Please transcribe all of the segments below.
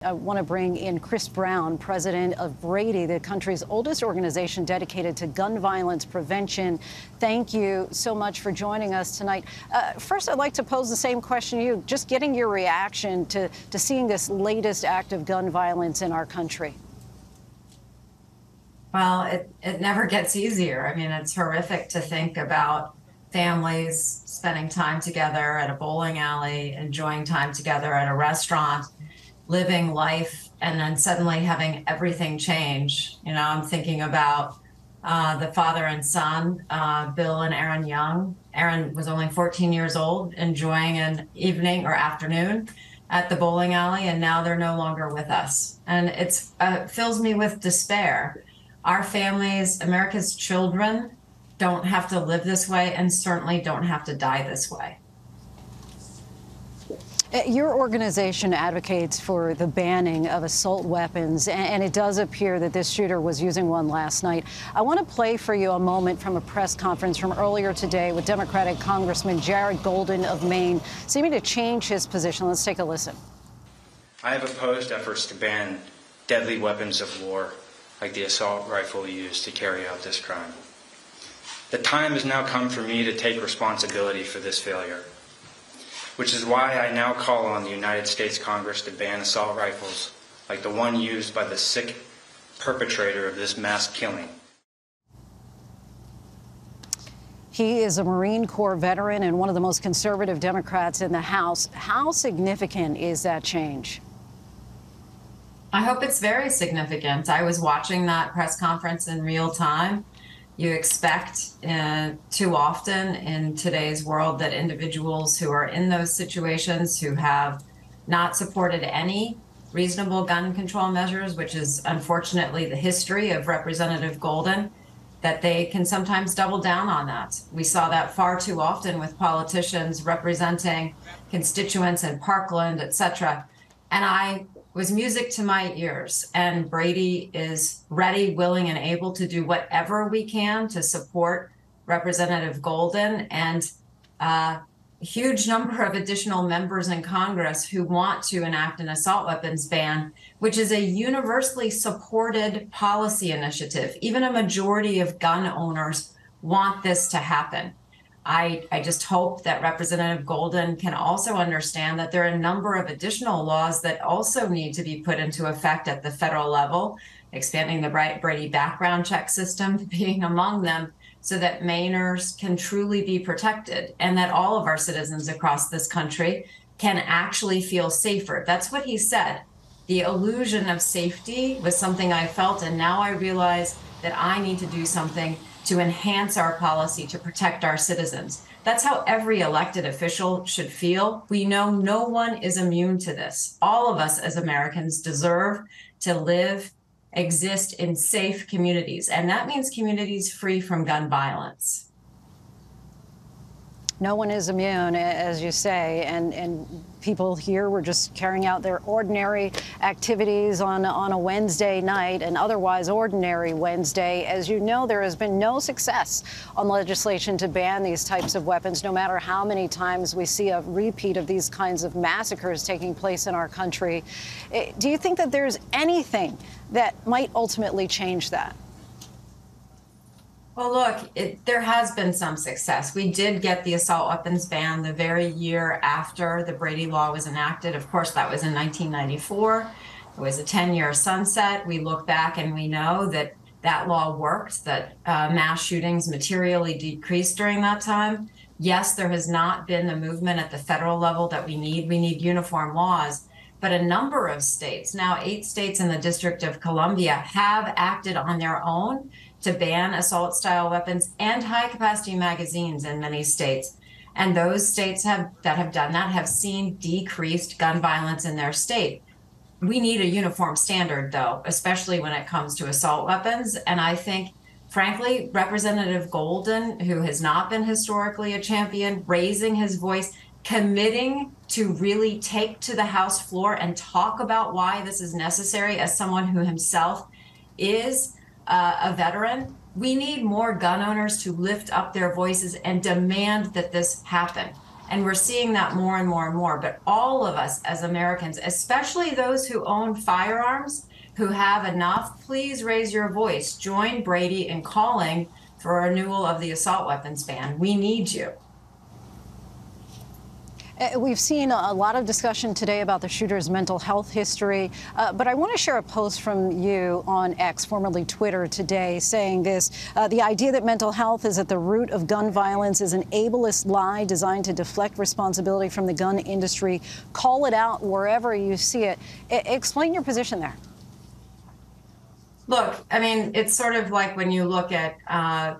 I want to bring in Kris Brown, president of Brady, the country's oldest organization dedicated to gun violence prevention. Thank you so much for joining us tonight. First, I'd like to pose the same question to you, just getting your reaction to seeing this latest act of gun violence in our country. Well, it never gets easier. I mean, it's horrific to think about families spending time together at a bowling alley, enjoying time together at a restaurant, living life, and then suddenly having everything change. You know, I'm thinking about the father and son, Bill and Aaron Young. Aaron was only 14 years old, enjoying an evening or afternoon at the bowling alley, and now they're no longer with us. And it fills me with despair. Our families, America's children, don't have to live this way and certainly don't have to die this way. Your organization advocates for the banning of assault weapons, and it does appear that this shooter was using one last night. I want to play for you a moment from a press conference from earlier today with Democratic Congressman Jared Golden of Maine, seeming to change his position. Let's take a listen. I have opposed efforts to ban deadly weapons of war like the assault rifle used to carry out this crime. The time has now come for me to take responsibility for this failure, which is why I now call on the United States Congress to ban assault rifles like the one used by the sick perpetrator of this mass killing. He is a Marine Corps veteran and one of the most conservative Democrats in the House. How significant is that change? I hope it's very significant. I was watching that press conference in real time. You expect too often in today's world that individuals who are in those situations, who have not supported any reasonable gun control measures, which is unfortunately the history of Representative Golden, that they can sometimes double down on that. We saw that far too often with politicians representing constituents in Parkland, etc. And I was music to my ears, and Brady is ready, willing, and able to do whatever we can to support Representative Golden and a huge number of additional members in Congress who want to enact an assault weapons ban, which is a universally supported policy initiative. Even a majority of gun owners want this to happen. I just hope that Representative Golden can also understand that there are a number of additional laws that also need to be put into effect at the federal level, expanding the Brady background check system being among them, so that Mainers can truly be protected and that all of our citizens across this country can actually feel safer. That's what he said. The illusion of safety was something I felt, and now I realize that I need to do something to enhance our policy to protect our citizens. That's how every elected official should feel. We know no one is immune to this. All of us as Americans deserve to live, exist in safe communities, and that means communities free from gun violence. No one is immune, as you say, and people here were just carrying out their ordinary activities on a Wednesday night, an otherwise ordinary Wednesday. As you know, there has been no success on legislation to ban these types of weapons, no matter how many times we see a repeat of these kinds of massacres taking place in our country. Do you think that there's anything that might ultimately change that? Well, look, there has been some success. We did get the assault weapons ban the very year after the Brady law was enacted. Of course, that was in 1994. It was a 10-year sunset. We look back and we know that that law worked, that mass shootings materially decreased during that time. Yes, there has not been the movement at the federal level that we need. We need uniform laws. But a number of states, now 8 states in the District of Columbia, have acted on their own to ban assault-style weapons and high-capacity magazines in many states. And those states that have done that have seen decreased gun violence in their state. We need a uniform standard, though, especially when it comes to assault weapons. And I think, frankly, Representative Golden, who has not been historically a champion, raising his voice, committing to really take to the House floor and talk about why this is necessary as someone who himself is a veteran. We need more gun owners to lift up their voices and demand that this happen. And we're seeing that more and more and more. But all of us as Americans, especially those who own firearms, who have enough, please raise your voice. Join Brady in calling for a renewal of the assault weapons ban. We need you. We've seen a lot of discussion today about the shooter's mental health history, but I want to share a post from you on X, formerly Twitter, today saying this. The idea that mental health is at the root of gun violence is an ableist lie designed to deflect responsibility from the gun industry. Call it out wherever you see it. Explain your position there. Look, I mean, it's sort of like when you look at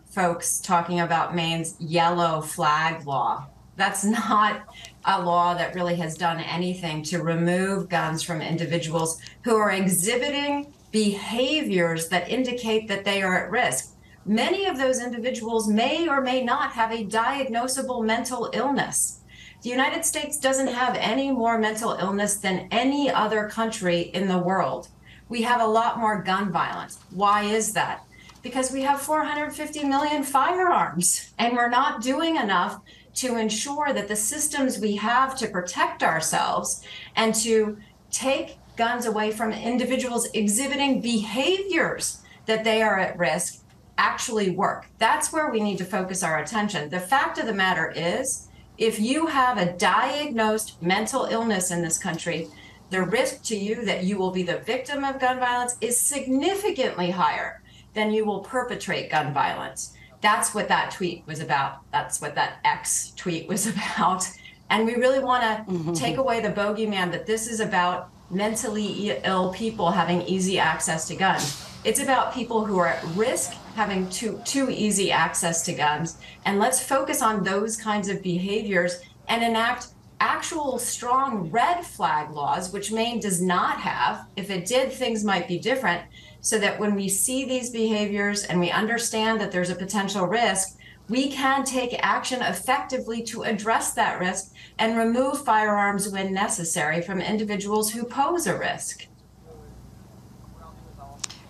folks talking about Maine's yellow flag law. That's not a law that really has done anything to remove guns from individuals who are exhibiting behaviors that indicate that they are at risk. Many of those individuals may or may not have a diagnosable mental illness. The United States doesn't have any more mental illness than any other country in the world. We have a lot more gun violence. Why is that? Because we have 450 million firearms, and we're not doing enough to ensure that the systems we have to protect ourselves and to take guns away from individuals exhibiting behaviors that they are at risk actually work. That's where we need to focus our attention. The fact of the matter is, if you have a diagnosed mental illness in this country, the risk to you that you will be the victim of gun violence is significantly higher than you will perpetrate gun violence. That's what that tweet was about. That's what that X tweet was about. And we really want to take away the bogeyman that this is about mentally ill people having easy access to guns. It's about people who are at risk having too easy access to guns. And let's focus on those kinds of behaviors and enact actual strong red flag laws, which Maine does not have. If it did, things might be different, so that when we see these behaviors and we understand that there's a potential risk, we can take action effectively to address that risk and remove firearms when necessary from individuals who pose a risk.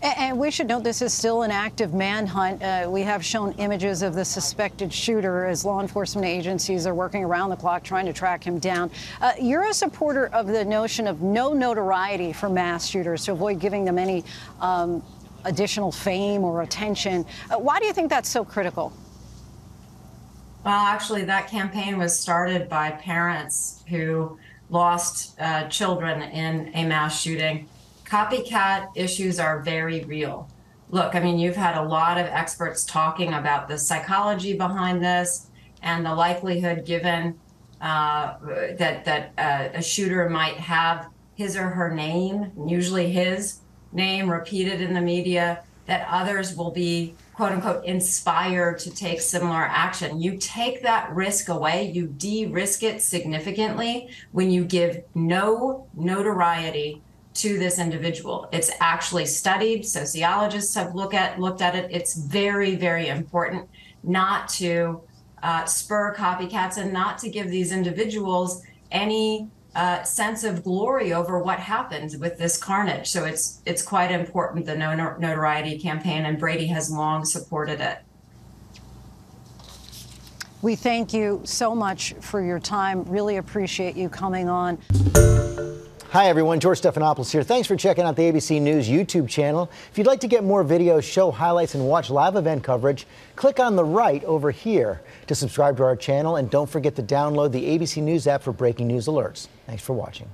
And we should note this is still an active manhunt. We have shown images of the suspected shooter as law enforcement agencies are working around the clock trying to track him down. You're a supporter of the notion of no notoriety for mass shooters to avoid giving them any additional fame or attention. Why do you think that's so critical? Well, actually, that campaign was started by parents who lost children in a mass shooting. Copycat issues are very real. Look, I mean, you've had a lot of experts talking about the psychology behind this and the likelihood given that a shooter might have his or her name, usually his name, repeated in the media, that others will be, quote unquote, inspired to take similar action. You take that risk away, you de-risk it significantly when you give no notoriety to this individual. It's actually studied. Sociologists have looked at it. It's very, very important not to spur copycats and not to give these individuals any sense of glory over what happens with this carnage. So it's quite important, the No Notoriety campaign, and Brady has long supported it. We thank you so much for your time. Really appreciate you coming on. Hi, everyone. George Stephanopoulos here. Thanks for checking out the ABC News YouTube channel. If you'd like to get more videos, show highlights, and watch live event coverage, click on the right over here to subscribe to our channel. And don't forget to download the ABC News app for breaking news alerts. Thanks for watching.